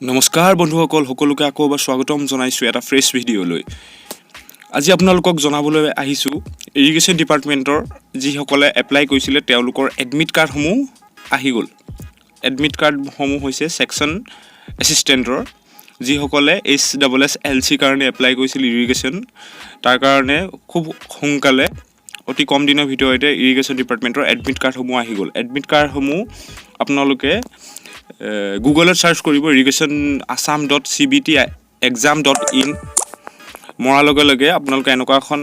নমস্কাৰ বন্ধুসকল, সকলোকে আকৌ এবাৰ স্বাগতম জনাইছোঁ এটা ফ্ৰেছ ভিডিঅ'লৈ। আজি আপোনালোকক জনাবলৈ আহিছোঁ ইৰিগেশ্যন ডিপাৰ্টমেণ্টৰ যিসকলে এপ্লাই কৰিছিলে তেওঁলোকৰ এডমিট কাৰ্ডসমূহ আহি গ'ল। এডমিট কাৰ্ডসমূহ হৈছে ছেকশ্যন এছিষ্টেণ্টৰ, যিসকলে HSSLC কাৰণে এপ্লাই কৰিছিল ইৰিগেশ্যন, তাৰ কাৰণে খুব সোনকালে অতি কম দিনৰ ভিতৰতে ইৰিগেশ্যন ডিপাৰ্টমেণ্টৰ এডমিট কাৰ্ডসমূহ আহি গ'ল। এডমিট কাৰ্ডসমূহ আপোনালোকে গুগলত চাৰ্চ কৰিব ইৰিগেশ্যন assam.cbtexam.in মৰাৰ লগে লগে আপোনালোকে এনেকুৱা এখন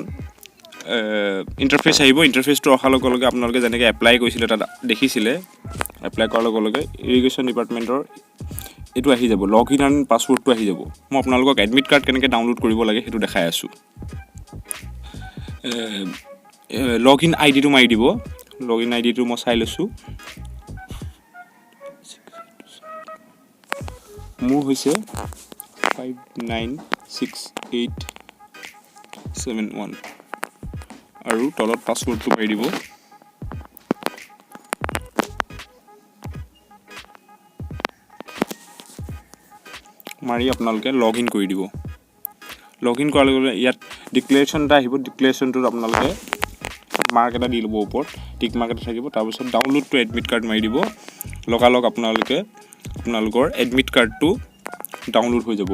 ইণ্টাৰফেচ আহিব। ইণ্টাৰফেচটো অহাৰ লগে লগে আপোনালোকে যেনেকৈ এপ্লাই কৰিছিলে তাত দেখিছিলে, এপ্লাই কৰাৰ লগে লগে ইৰিগেশ্যন ডিপাৰ্টমেণ্টৰ এইটো আহি যাব, লগ ইন এণ্ড পাছৱৰ্ডটো আহি যাব। মই আপোনালোকক এডমিট কাৰ্ড কেনেকৈ ডাউনলোড কৰিব লাগে সেইটো দেখাই আছোঁ। লগ ইন আই ডিটো মাৰি দিব। লগ ইন আই ডিটো মই চাই লৈছোঁ। মোৰ হৈছে 596871 আৰু তলত পাছৱৰ্ডটো মাৰি দিব। মাৰি আপোনালোকে লগ ইন কৰি দিব। লগ ইন কৰাৰ লগে লগে ইয়াত ডিক্লেৰেশ্যন এটা আহিব। ডিক্লেৰেশ্যনটোত আপোনালোকে মাৰ্ক এটা দি ল'ব, ওপৰত টিক মাৰ্ক এটা থাকিব। তাৰপিছত ডাউনলোড টু এডমিট কাৰ্ড মাৰি দিব। লগালগ আপোনালোকৰ এডমিট কাৰ্ডটো ডাউনলোড হৈ যাব।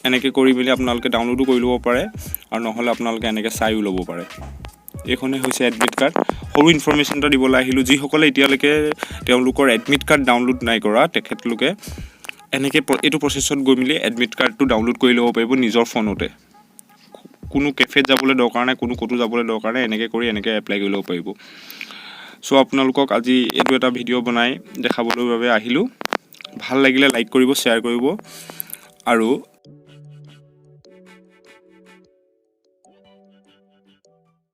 এনেকৈ কৰি মেলি আপোনালোকে ডাউনলোডো কৰি ল'ব পাৰে, আৰু নহ'লে আপোনালোকে এনেকৈ চাইও ল'ব পাৰে। এইখনেই হৈছে এডমিট কাৰ্ড। সৰু ইনফৰ্মেশ্যন এটা দিবলৈ আহিলোঁ। যিসকলে এতিয়ালৈকে তেওঁলোকৰ এডমিট কাৰ্ড ডাউনলোড নাই কৰা, তেখেতলোকে এনেকৈ এইটো প্ৰচেছত গৈ মেলি এডমিট কাৰ্ডটো ডাউনলোড কৰি ল'ব পাৰিব নিজৰ ফোনতে। কোনো কেফেত যাবলৈ দৰকাৰ নাই, কোনো ক'তো যাবলৈ দৰকাৰ নাই। এনেকৈ এপ্লাই কৰি ল'ব পাৰিব। চ' আপোনালোকক আজি এইটো এটা ভিডিঅ' বনাই দেখাবলৈ বাবে আহিলোঁ। ভাল লাগিলে লাইক কৰিব, শ্বেয়াৰ কৰিব, আৰু